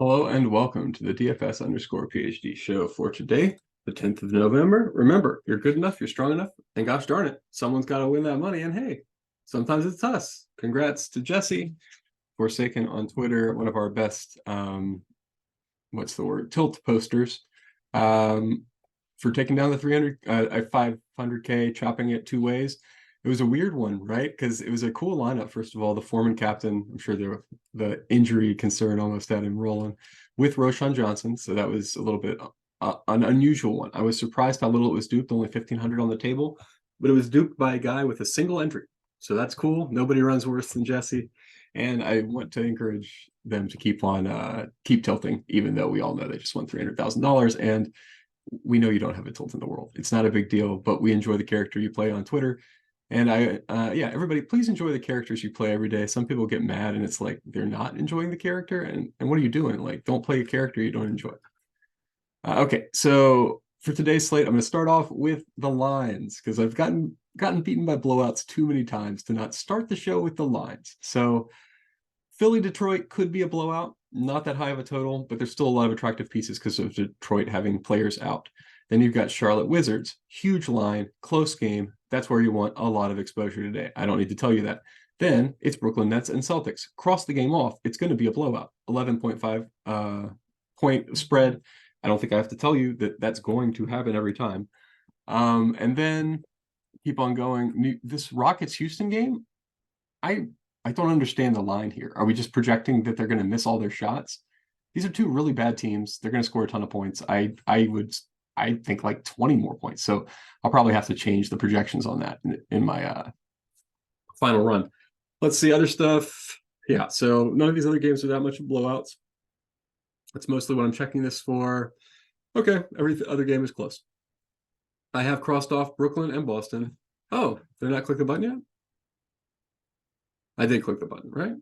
Hello and welcome to the DFS underscore PhD show for today, the 10th of November. Remember, you're good enough, you're strong enough, and gosh darn it, someone's got to win that money. And hey, sometimes it's us. Congrats to Jesse Forsaken on Twitter, one of our best, tilt posters, for taking down the 500K, chopping it two ways. It was a weird one, right? Because it was a cool lineup. First of all, the Foreman captain, I'm sure the injury concern almost had him rolling with Roshan Johnson. So that was a little bit an unusual one. I was surprised how little it was duped, only 1,500 on the table, but it was duped by a guy with a single entry. So that's cool. Nobody runs worse than Jesse. And I want to encourage them to keep tilting, even though we all know they just won $300,000. And we know you don't have a tilt in the world. It's not a big deal, but we enjoy the character you play on Twitter. And everybody, please enjoy the characters you play every day. Some people get mad and it's like they're not enjoying the character. And what are you doing? Like, don't play a character you don't enjoy. Okay, so for today's slate, I'm going to start off with the lines because I've gotten beaten by blowouts too many times to not start the show with the lines. So Philly-Detroit could be a blowout, not that high of a total, but there's still a lot of attractive pieces because of Detroit having players out. Then you've got Charlotte Wizards, huge line, close game. That's where you want a lot of exposure today. I don't need to tell you that. Then it's Brooklyn Nets and Celtics. Cross the game off. It's going to be a blowout. 11.5 point spread. I don't think I have to tell you that that's going to happen every time. And then keep on going. This Rockets-Houston game, I don't understand the line here. Are we just projecting that they're going to miss all their shots? These are two really bad teams. They're going to score a ton of points. I think like 20 more points. So I'll probably have to change the projections on that in my final run. Let's see other stuff. Yeah, so none of these other games are that much blowouts. That's mostly what I'm checking this for. Okay, every other game is close. I have crossed off Brooklyn and Boston. Oh, did I not click the button yet? I did click the button, right?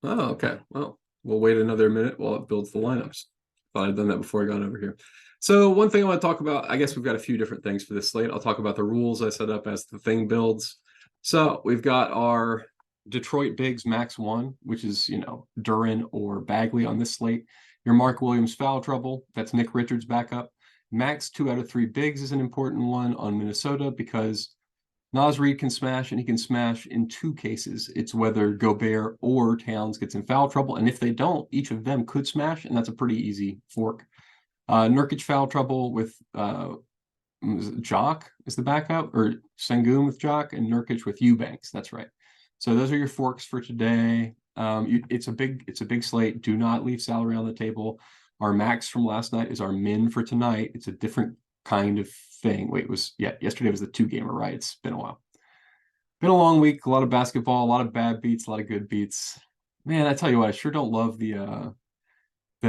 Oh, okay. Well, we'll wait another minute while it builds the lineups. Thought I'd done that before I got over here. So one thing I want to talk about, I guess we've got a few different things for this slate. I'll talk about the rules I set up as the thing builds. So we've got our Detroit Bigs max 1, which is, Duran or Bagley on this slate. Your Mark Williams foul trouble, that's Nick Richards backup. Max 2 out of 3 bigs is an important one on Minnesota because Naz Reid can smash, and he can smash in 2 cases. It's whether Gobert or Towns gets in foul trouble, and if they don't, each of them could smash, and that's a pretty easy fork. Nurkic foul trouble with Jock is the backup, or Sengun with Jock, and Nurkic with Eubanks. That's right. So those are your forks for today. It's a big slate. Do not leave salary on the table. Our max from last night is our min for tonight. It's a different kind of thing. Yesterday was the 2-gamer, right? It's been a while. Been a long week, a lot of basketball, a lot of bad beats, a lot of good beats. Man, I tell you what, I sure don't love the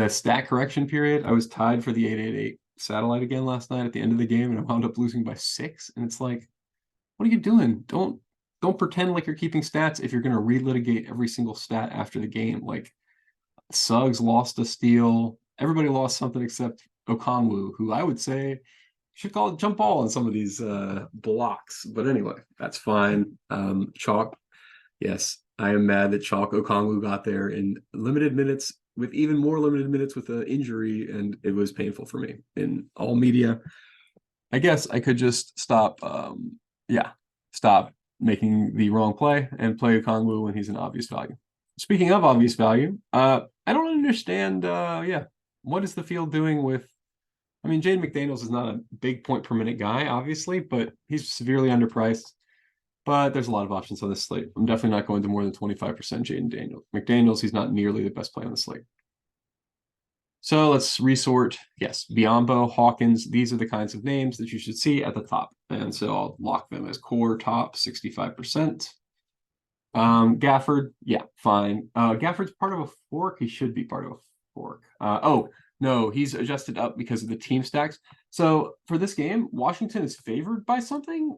stat correction period. I was tied for the 888 satellite again last night at the end of the game, and I wound up losing by 6. And it's like, what are you doing? Don't pretend like you're keeping stats if you're going to relitigate every single stat after the game. Like, Suggs lost a steal. Everybody lost something except Okongwu, who I would say should call it jump ball on some of these blocks. But anyway, that's fine. Chalk, yes, I am mad that Chalk Okongwu got there in limited minutes, with even more limited minutes with an injury, and it was painful for me in all media. I guess I could just stop making the wrong play and play Okongwu when he's an obvious value. Speaking of obvious value, I don't understand, what is the field doing with, Jaden McDaniels is not a big point per minute guy, obviously, but he's severely underpriced. But there's a lot of options on this slate. I'm definitely not going to more than 25% Jaden McDaniels. He's not nearly the best play on the slate. So let's resort. Yes, Biyombo, Hawkins, these are the kinds of names that you should see at the top. And so I'll lock them as core top 65%. Gafford, yeah, fine. Gafford's part of a fork. He should be part of a fork. Oh, no, he's adjusted up because of the team stacks. So for this game, Washington is favored by something.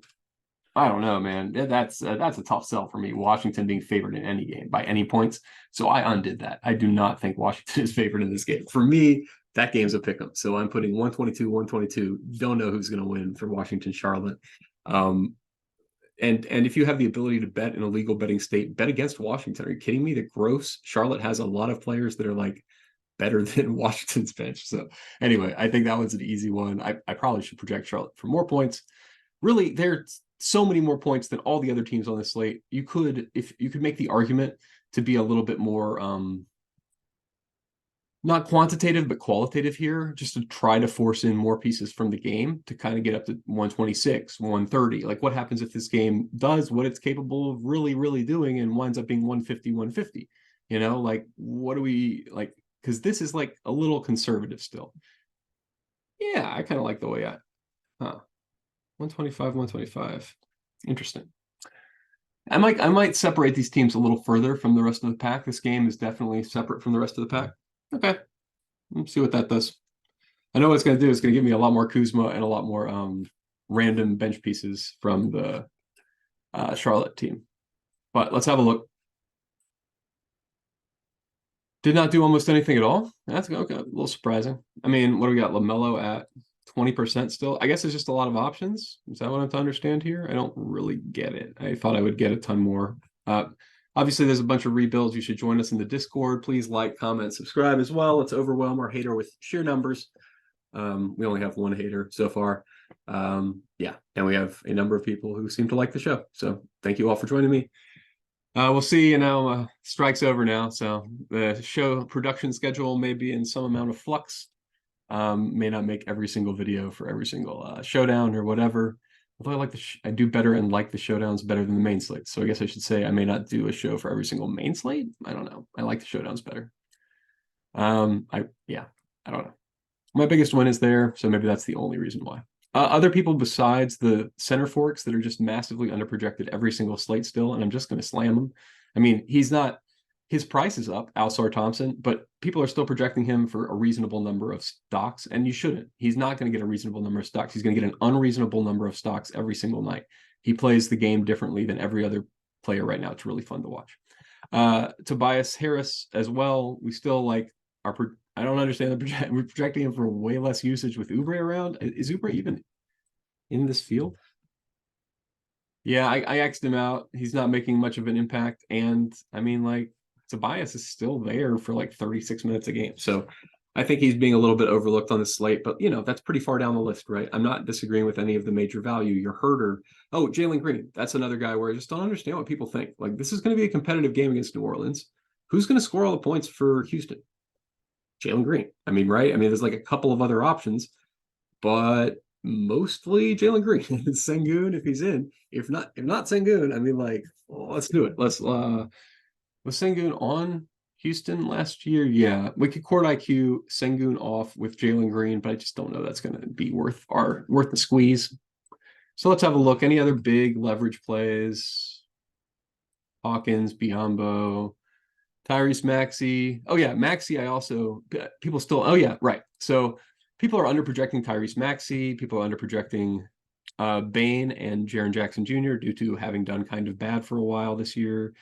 I don't know, man. That's a tough sell for me. Washington being favored in any game by any points. So I undid that. I do not think Washington is favored in this game. For me, that game's a pick'em. So I'm putting 122, 122. Don't know who's going to win for Washington, Charlotte. And if you have the ability to bet in a legal betting state, bet against Washington. Are you kidding me? The gross Charlotte has a lot of players that are like better than Washington's bench. So anyway, I think that one's an easy one. I probably should project Charlotte for more points. Really, there's so many more points than all the other teams on this slate. You could, if you could make the argument to be a little bit more not quantitative, but qualitative here, just to try to force in more pieces from the game to kind of get up to 126, 130. Like, what happens if this game does what it's capable of really, really doing and winds up being 150, 150? You know, like, what do we like? Because this is like a little conservative still. Yeah, I kind of like the way 125, 125. Interesting. I might separate these teams a little further from the rest of the pack. This game is definitely separate from the rest of the pack. Okay. Let's see what that does. I know what it's going to do. It's going to give me a lot more Kuzma and a lot more random bench pieces from the Charlotte team. But let's have a look. Did not do almost anything at all. That's okay. A little surprising. I mean, what do we got? LaMelo at 20% still. I guess it's just a lot of options. Is that what I'm to understand here? I don't really get it. I thought I would get a ton more. Obviously, there's a bunch of rebuilds. You should join us in the Discord. Please like, comment, subscribe as well. Let's overwhelm our hater with sheer numbers. We only have one hater so far. Yeah, and we have a number of people who seem to like the show. So thank you all for joining me. We'll see. Strike's over now. So the show production schedule may be in some amount of flux. May not make every single video for every single showdown or whatever. Although I do better and like the showdowns better than the main slate. So I guess I should say I may not do a show for every single main slate. I don't know. I like the showdowns better. I don't know. My biggest win is there, so maybe that's the only reason why. Other people besides the center forks that are just massively underprojected every single slate still, and I'm just going to slam them. I mean, his price is up, Alsar Thompson, but people are still projecting him for a reasonable number of stocks, and you shouldn't. He's not going to get a reasonable number of stocks. He's going to get an unreasonable number of stocks every single night. He plays the game differently than every other player right now. It's really fun to watch. Tobias Harris as well. We still I don't understand we're projecting him for way less usage with Oubre around. Is Oubre even in this field? Yeah, I X'd him out. He's not making much of an impact. And I mean, Tobias is still there for 36 minutes a game. So I think he's being a little bit overlooked on the slate, but that's pretty far down the list, right? I'm not disagreeing with any of the major value. Your herder. Oh, Jalen Green. That's another guy where I just don't understand what people think. This is going to be a competitive game against New Orleans. Who's going to score all the points for Houston? Jalen Green. I mean, right? I mean, there's a couple of other options, but mostly Jalen Green. Sengun, if he's in. If not Sengun, I mean, let's do it. Was Sengun on Houston last year? Yeah. We could court IQ Sengun off with Jalen Green, but I just don't know that's going to be worth the squeeze. So let's have a look. Any other big leverage plays? Hawkins, Biyombo, Tyrese Maxey. Oh yeah, Maxey. People still. Oh yeah, right. So people are underprojecting Tyrese Maxey. People are underprojecting Bane and Jaren Jackson Jr. due to having done kind of bad for a while this year.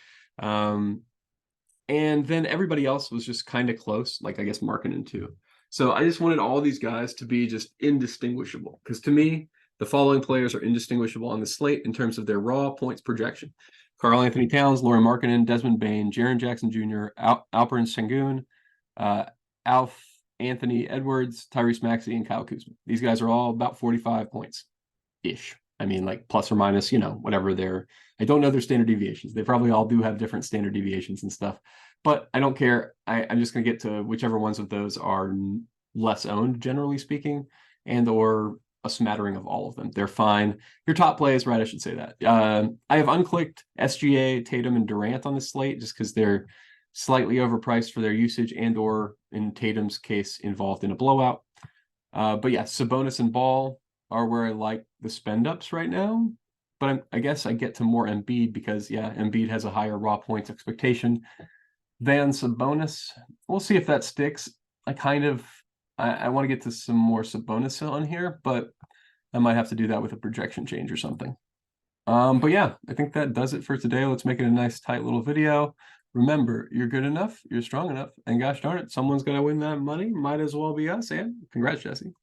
And then everybody else was just kind of close, I guess Markkanen too. So I just wanted all these guys to be just indistinguishable, because to me, the following players are indistinguishable on the slate in terms of their raw points projection: Karl Anthony Towns, Lauri Markkanen, Desmond Bane, Jaren Jackson Jr., Alperen Sengun, Alf Anthony Edwards, Tyrese Maxey, and Kyle Kuzma. These guys are all about 45 points-ish. I mean, plus or minus, whatever I don't know their standard deviations. They probably all do have different standard deviations and stuff, but I don't care. I'm just going to get to whichever ones of those are less owned, generally speaking, and or a smattering of all of them. They're fine. Your top plays, right? I should say that. I have unclicked SGA, Tatum, and Durant on the slate just because they're slightly overpriced for their usage and or, in Tatum's case, involved in a blowout. But yeah, Sabonis and Ball are where I like the spend ups right now. But I guess I get to more Embiid because, yeah, Embiid has a higher raw points expectation than Sabonis. We'll see if that sticks. I want to get to some more Sabonis on here, but I might have to do that with a projection change or something. But yeah, I think that does it for today. Let's make it a nice, tight little video. Remember, you're good enough, you're strong enough, and gosh darn it, someone's going to win that money. Might as well be us, and congrats, Jesse.